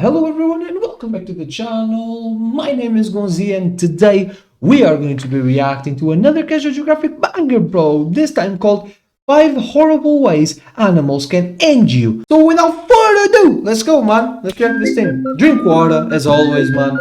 Hello everyone and welcome back to the channel. My name is Gonzii and today we are going to be reacting to another casual geographic banger, bro. This time called 5 Horrible Ways Animals Can End You. So without further ado, let's go, man. Let's check this thing. Drink water as always, man.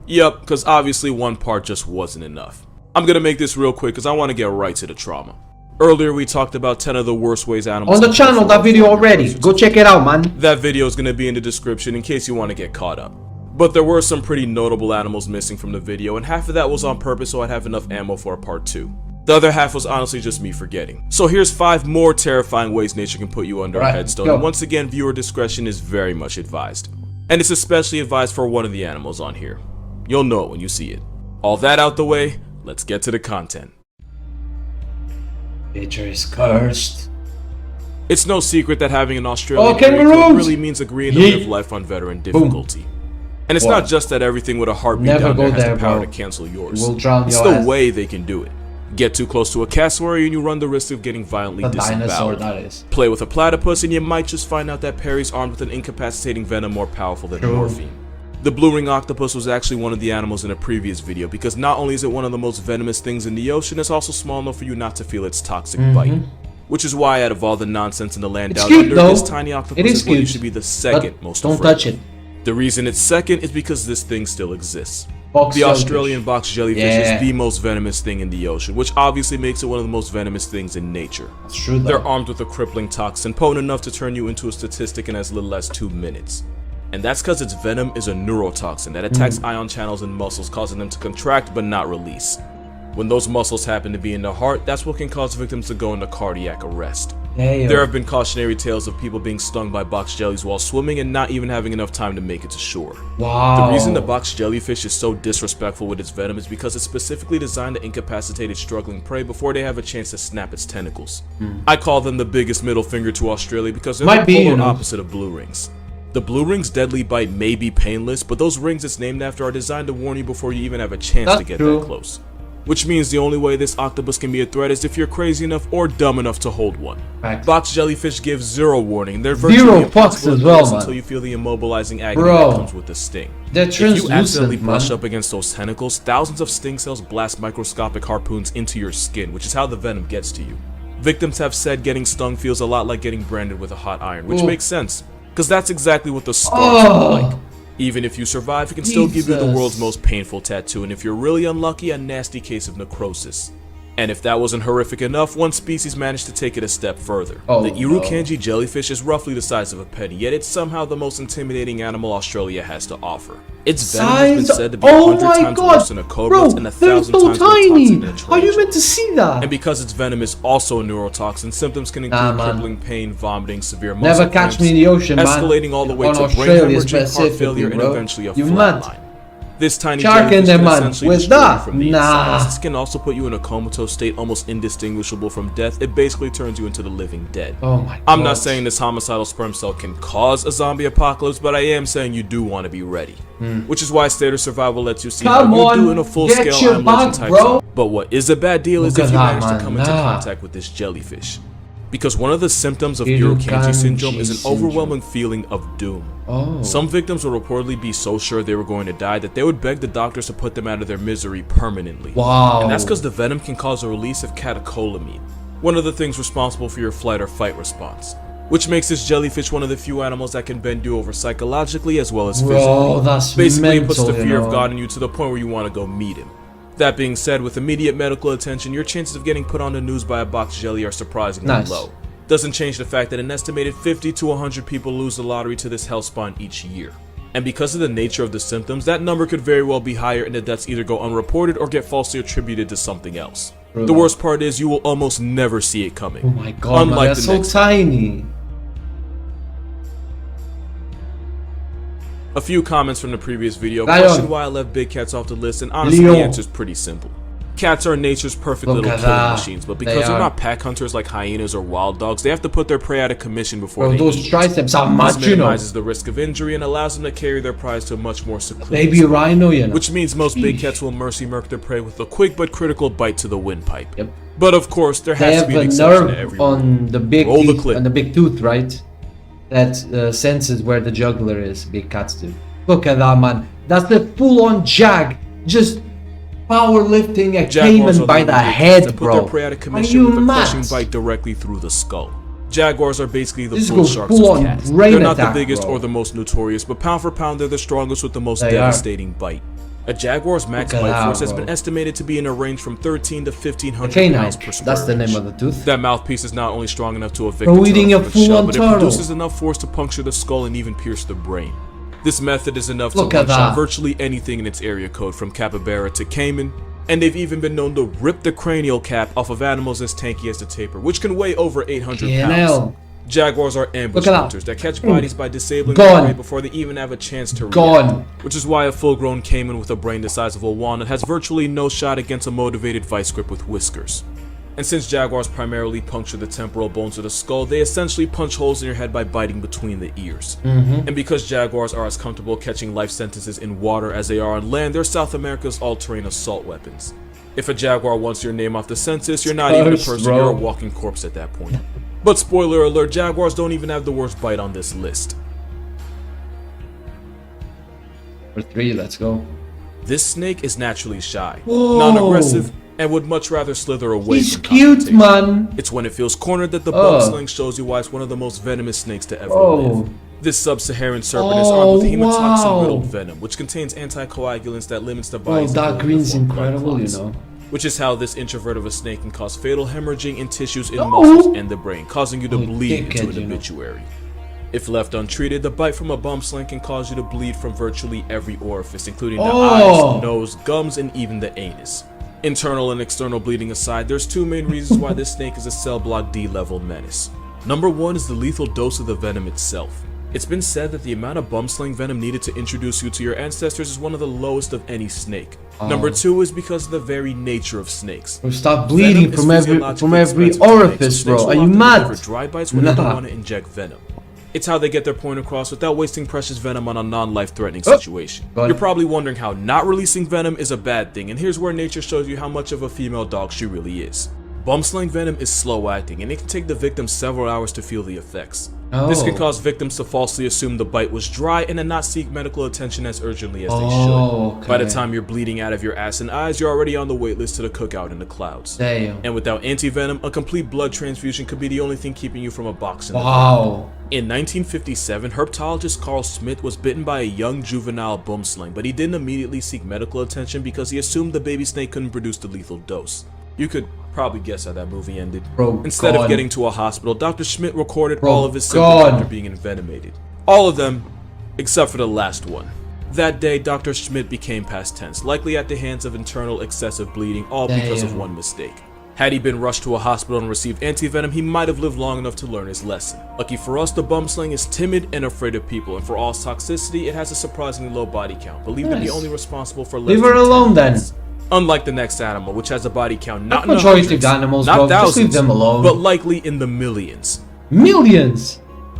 Yep, because obviously one part just wasn't enough. I'm gonna make this real quick because I want to get right to the trauma. Earlier we talked about 10 of the worst ways animals on the channel, that video already. Go check it out, man. That video is going to be in the description in case you want to get caught up. But there were some pretty notable animals missing from the video, and half of that was on purpose so I'd have enough ammo for a part 2. The other half was honestly just me forgetting. So here's 5 more terrifying ways nature can put you under a headstone, and once again viewer discretion is very much advised. And it's especially advised for one of the animals on here. You'll know it when you see it. All that out the way, let's get to the content. Picture is cursed. It's no secret that having an Australian really means agreeing to live life on veteran difficulty. Boom. And it's not just that everything with a heartbeat down there has the power to cancel yours. It's the way they can do it. Get too close to a cassowary and you run the risk of getting violently disemboweled. Play with a platypus and you might just find out that Perry's armed with an incapacitating venom more powerful than morphine. The blue ring octopus was actually one of the animals in a previous video because not only is it one of the most venomous things in the ocean, it's also small enough for you not to feel its toxic bite. Which is why out of all the nonsense in the land down under, this tiny octopus is what should be the second most afraid. Don't touch it. The reason it's second is because this thing still exists. The Australian box jellyfish is the most venomous thing in the ocean, which obviously makes it one of the most venomous things in nature. That's true, though. They're armed with a crippling toxin potent enough to turn you into a statistic in as little as 2 minutes. And that's because its venom is a neurotoxin that attacks ion channels in muscles, causing them to contract but not release. When those muscles happen to be in the heart, that's what can cause victims to go into cardiac arrest. There have been cautionary tales of people being stung by box jellies while swimming and not even having enough time to make it to shore. The reason the box jellyfish is so disrespectful with its venom is because it's specifically designed to incapacitate its struggling prey before they have a chance to snap its tentacles. I call them the biggest middle finger to Australia because they're the polar opposite of blue rings. The blue ring's deadly bite may be painless, but those rings it's named after are designed to warn you before you even have a chance to get that close. Which means the only way this octopus can be a threat is if you're crazy enough or dumb enough to hold one. Box jellyfish give zero warning. They're virtually impossible to miss until you feel the immobilizing agony that comes with the sting. If you accidentally brush up against those tentacles, thousands of sting cells blast microscopic harpoons into your skin, which is how the venom gets to you. Victims have said getting stung feels a lot like getting branded with a hot iron, which makes sense. Because that's exactly what the scars are like. Even if you survive, it can still give you the world's most painful tattoo, and if you're really unlucky, a nasty case of necrosis. And if that wasn't horrific enough, one species managed to take it a step further. The Gonzii jellyfish is roughly the size of a penny, yet it's somehow the most intimidating animal Australia has to offer. Its venom has been said to be 100 times worse than a cobra's and 1,000 times more toxic than a How are you meant to see that? And because its venom is also a neurotoxin, symptoms can include crippling pain, vomiting, severe muscle cramps, me in the ocean, escalating all the way to brain hemorrhage, heart failure, and eventually a flatline. This tiny jellyfish can essentially destroy you from the inside. This can also put you in a comatose state almost indistinguishable from death. It basically turns you into the living dead. I'm not saying this homicidal sperm cell can cause a zombie apocalypse, but I am saying you do want to be ready. Which is why State of Survival lets you see how you do in a full-scale I'm Legend type zone. But what is a bad deal is if you manage to come into contact with this jellyfish. Because one of the symptoms of Gonzii syndrome is an overwhelming feeling of doom. Some victims will reportedly be so sure they were going to die that they would beg the doctors to put them out of their misery permanently. And that's because the venom can cause a release of catecholamine, one of the things responsible for your flight or fight response. Which makes this jellyfish one of the few animals that can bend you over psychologically as well as physically. Basically, it puts the fear of God in you to the point where you want to go meet him. That being said, with immediate medical attention, your chances of getting put on the news by a box jelly are surprisingly low. Doesn't change the fact that an estimated 50 to 100 people lose the lottery to this hellspawn each year. And because of the nature of the symptoms, that number could very well be higher and the deaths either go unreported or get falsely attributed to something else. The worst part is you will almost never see it coming. Oh my god, man, that's so tiny. A few comments from the previous video question why I left big cats off the list, and honestly the answer is pretty simple. Cats are nature's perfect Look little at killing that. machines, but They because they're are. not pack hunters like hyenas or wild dogs, they have to put their prey out of commission before Bro, they those eat. triceps are This much, you know. minimizes the risk of injury and allows them to carry their prize to a much more secluded Baby spot, rhino, you know. which means most big cats will mercy murk their prey with a quick but critical bite to the windpipe. Yep. But of course, there They has to have be an a exception to nerve every rule. on the big Roll the teeth, clip. on the big tooth, right? That senses where the jugular is. Big cats do. Look at that, man. That's the full-on jag. Just powerlifting a Jaguars caiman are by the the only head, that put bro. their prey out of Are commission you with a mad? crushing bite directly through the skull. Jaguars are basically the This bull goes sharks full of on cats. brain They're not attack, the biggest bro. or the most notorious, but pound for pound they're the strongest with the most They devastating bite. A jaguar's max Look at bite that, force has bro. been estimated to be in a range from 13 to 1500 Canine. pounds per square That's the name inch. of the tooth. That mouthpiece is not only strong enough to evict Bro, the eating turtle a from its shell, full-on but it turtle. produces enough force to puncture the skull and even pierce the brain. This method is enough Look to at one-shot that. virtually anything in its area code, from capybara to caiman, and they've even been known to rip the cranial cap off of animals as tanky as the tapir, which can weigh over 800 Yeah, pounds. now. Jaguars are ambush Look at that. hunters that catch bodies by disabling Gone. their prey before they even have a chance to react. Gone. Which is why a full-grown caiman with a brain the size of a walnut has virtually no shot against a motivated vice grip with whiskers. And since jaguars primarily puncture the temporal bones of the skull, they essentially punch holes in your head by biting between the ears. And because jaguars are as comfortable catching life sentences in water as they are on land, they're South America's all-terrain assault weapons. If a jaguar wants your name off the census, you're not even a Curse, person, bro. you're a walking corpse at that point. But spoiler alert, jaguars don't even have the worst bite on this list. For 3, let's go. This snake is naturally shy, Whoa. non-aggressive, and would much rather slither away He's from cute, confrontation. man. It's when it feels cornered that the Oh. bump sling shows you why it's one of the most venomous snakes to ever Oh. live. This sub-Saharan serpent is armed with Oh, hemotoxin-riddled wow. venom, which contains anticoagulants that limits the Oh, body's that ability to green's form blood incredible, you clots. know. Which is how this introvert of a snake can cause fatal hemorrhaging in tissues in Oh. muscles and the brain, causing you to Oh, bleed dickhead, into an you know. obituary. If left untreated, the bite from a bump sling can cause you to bleed from virtually every orifice, including the Oh. eyes, nose, gums, and even the anus. Internal and external bleeding aside, there's two main reasons why this snake is a cell block D level menace. Number one is the lethal dose of the venom itself. It's been said that the amount of bump sling venom needed to introduce you to your ancestors is one of the lowest of any snake. Number two is because of the very nature of snakes. Bro, stop bleeding Venom is from every physiologically expensive to make, orifice, so bro. snakes Are will you often mad? deliver dry bites when they don't Nah. want to inject venom. It's how they get their point across without wasting precious venom on a non-life-threatening situation. Go on. You're probably wondering how not releasing venom is a bad thing, and here's where nature shows you how much of a female dog she really is. Bump sling venom is slow acting, and it can take the victim several hours to feel the effects. This can Oh. cause victims to falsely assume the bite was dry and to not seek medical attention as urgently as they Oh, should. By the okay. time you're bleeding out of your ass and eyes, you're already on the wait list to the cookout in the clouds. Damn. And without anti-venom, a complete blood transfusion could be the only thing keeping you from a box in the Wow. In 1957, herpetologist Carl Smith was bitten by a young juvenile bump sling, but he didn't immediately seek medical attention because he assumed the baby snake couldn't produce the lethal dose. You could probably guess how that movie ended. Bro, Instead God. of getting to a hospital, Dr. Schmidt recorded Bro, all of his symptoms God. after being envenomated. All of them, except for the last one. That day, Dr. Schmidt became past tense, likely at the hands of internal excessive bleeding, all because of Damn. one mistake. Had he been rushed to a hospital and received anti-venom, he might have lived long enough to learn his lesson. Lucky for us, the bump sling is timid and afraid of people, and for all its toxicity, it has a surprisingly low body count, believed to be Nice. only responsible for less Leave than her 10 alone then. minutes. Unlike the next animal, which has a body count not in the Majority of hundreds, the animals, not bro, just thousands, leave them alone. but likely in the millions. Millions.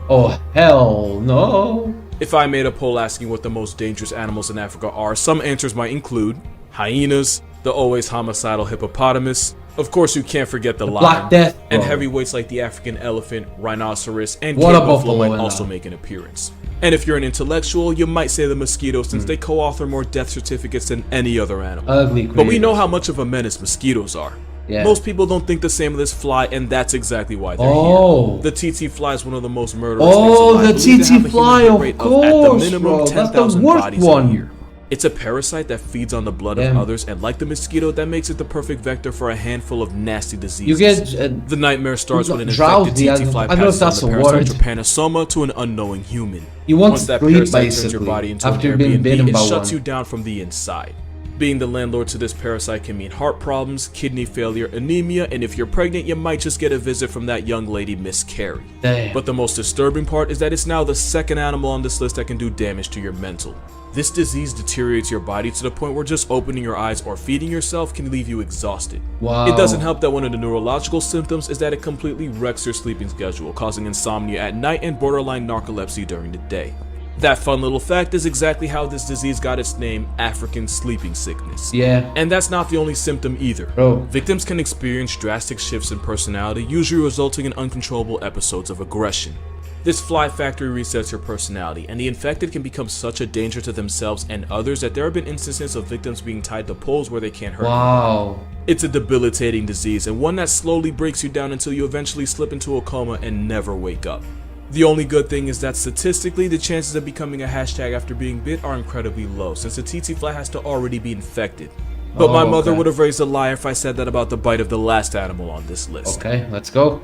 Oh, hell no. If I made a poll asking what the most dangerous animals in Africa are, some answers might include hyenas, the always homicidal hippopotamus, of course you can't forget the lion, Black Death, and bro. heavyweights like the African elephant, rhinoceros, and Water Cape buffalo buffalo might and also that. make an appearance. And if you're an intellectual, you might say the mosquito since they co-author more death certificates than any other animal. Ugly But we creatures. know how much of a menace mosquitoes are. Yeah. Most people don't think the same of this fly, and that's exactly why they're Oh. here. The TT fly is one of the most murderous Oh, snakes alive, the believed to TT have a human fly, hit of rate at the course, minimum bro. That's the 10,000 worst bodies one. a year. It's a parasite that feeds on the blood Damn. of others, and like the mosquito, that makes it the perfect vector for a handful of nasty diseases. You get The nightmare starts when an drowsy, infected I TT fly don't know if passes on that's the a parasite word. trypanosoma to an unknowing human. You want Once that sleep, parasite turns your basically, body into after an being Airbnb, bitten it by shuts one. you down from the inside. Being the landlord to this parasite can mean heart problems, kidney failure, anemia, and if you're pregnant, you might just get a visit from that young lady, Miss Carrie. Damn. But the most disturbing part is that it's now the second animal on this list that can do damage to your mental. This disease deteriorates your body to the point where just opening your eyes or feeding yourself can leave you exhausted. Wow. It doesn't help that one of the neurological symptoms is that it completely wrecks your sleeping schedule, causing insomnia at night and borderline narcolepsy during the day. That fun little fact is exactly how this disease got its name, African sleeping sickness. Yeah. And that's not the only symptom either. Bro. Victims can experience drastic shifts in personality, usually resulting in uncontrollable episodes of aggression. This fly factory resets your personality, and the infected can become such a danger to themselves and others that there have been instances of victims being tied to poles where they can't hurt anyone. Wow. It's a debilitating disease, and one that slowly breaks you down until you eventually slip into a coma and never wake up. The only good thing is that statistically, the chances of becoming a hashtag after being bit are incredibly low, since the tsetse fly has to already be infected. But my mother okay. would have raised a lie if I said that about the bite of the last animal on this list. Okay, let's go.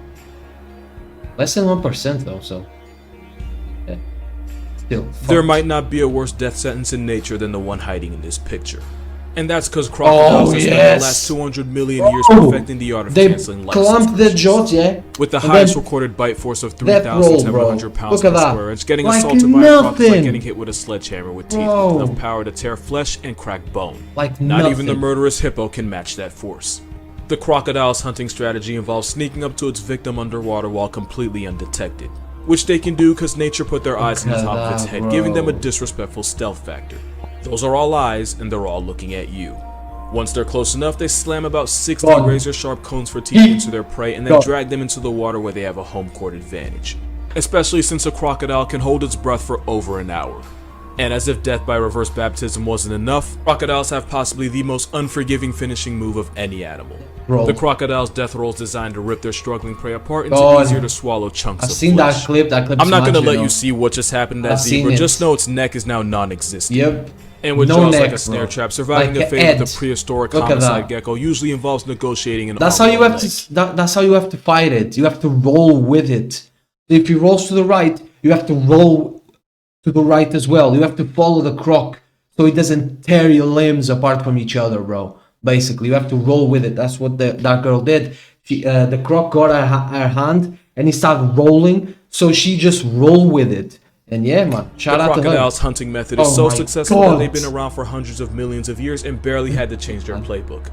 Less than 1% though, so. Yeah. Still. There fucked. might not be a worse death sentence in nature than the one hiding in this picture. And that's because crocodiles have spent the last 200 million years perfecting the art of canceling life clamped their jaws, yeah. with the And highest then recorded bite force of that roll, 3,700 pounds Look at per that. square inch, getting Like assaulted by a crocodile is like nothing. getting hit with a sledgehammer with teeth Bro. with enough power to tear flesh and crack bone. Like Not even the nothing. murderous hippo can match that force. The crocodile's hunting strategy involves sneaking up to its victim underwater while completely undetected, which they can do because nature put their eyes in the top of its that, head, giving them a bro. disrespectful stealth factor. Those are all eyes, and they're all looking at you. Once they're close enough, they slam about 60 God. razor-sharp cones for teeth into their prey and then God. drag them into the water where they have a home court advantage. Especially since a crocodile can hold its breath for over an hour. And as if death by reverse baptism wasn't enough, crocodiles have possibly the most unforgiving finishing move of any animal. Bro. The crocodile's death roll is designed to rip their struggling prey apart into God. easier to swallow chunks I've of seen flesh. that clip. That clip. I'm not gonna smashed, let know. you see what just happened to that I've seen zebra, it. just know its neck is now non-existent. Yep. And with No jaws neck, like a snare bro. trap, surviving Like the a fate of head. the prehistoric Look at homicide that. gecko usually involves negotiating an That's how arm you or a have leg. to. That's how you have to fight it. You have to roll with it. If he rolls to the right, you have to roll to the right as well. You have to follow the croc so it doesn't tear your limbs apart from each other, bro. Basically, you have to roll with it. That's what that girl did. The croc got her hand and he started rolling, so she just rolled with it. And yeah, man, shout The out to her. crocodile's hunting method is Oh so my successful that God. they've been around for hundreds of millions of years and barely had to change their playbook.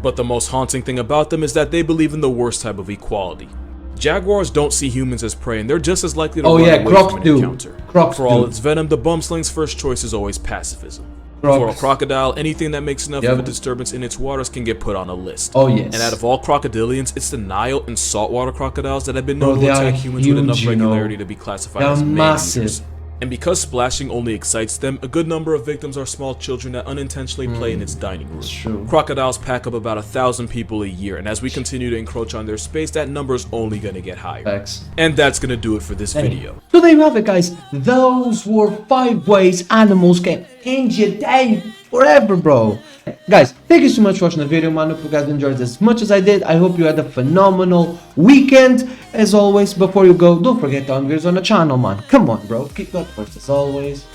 But the most haunting thing about them is that they believe in the worst type of equality. Jaguars don't see humans as prey, and they're just as likely to Oh run yeah, away crocs from an do. encounter. Crocs For all do. its venom, the bumsling's first choice is always pacifism. Crocs. For a crocodile, anything that makes enough of a Yep. disturbance in its waters can get put on a list. Oh yes. And out of all crocodilians, it's the Nile and saltwater crocodiles that have been Bro, known they to are attack humans with enough huge, you know. regularity to be classified They are as massive. man-eaters. And because splashing only excites them, a good number of victims are small children that unintentionally play in its dining room. true. Crocodiles pack up about 1,000 people a year, and as we continue to encroach on their space, that number is only gonna get higher. Facts. And that's gonna do it for this video. So there you have it, guys. Those were 5 ways animals can end your day forever, bro. Guys, thank you so much for watching the video, man. Hope you guys enjoyed as much as I did. I hope you had a phenomenal weekend. As always, before you go, don't forget to videos on the channel, man. Come on, bro. Keep that first as always.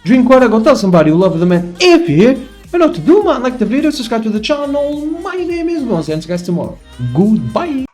Drink water, go tell somebody you love them, and if you're here, you know what to do, man. Like the video, subscribe to the channel. My name is Gonzii, and see you guys tomorrow. Goodbye.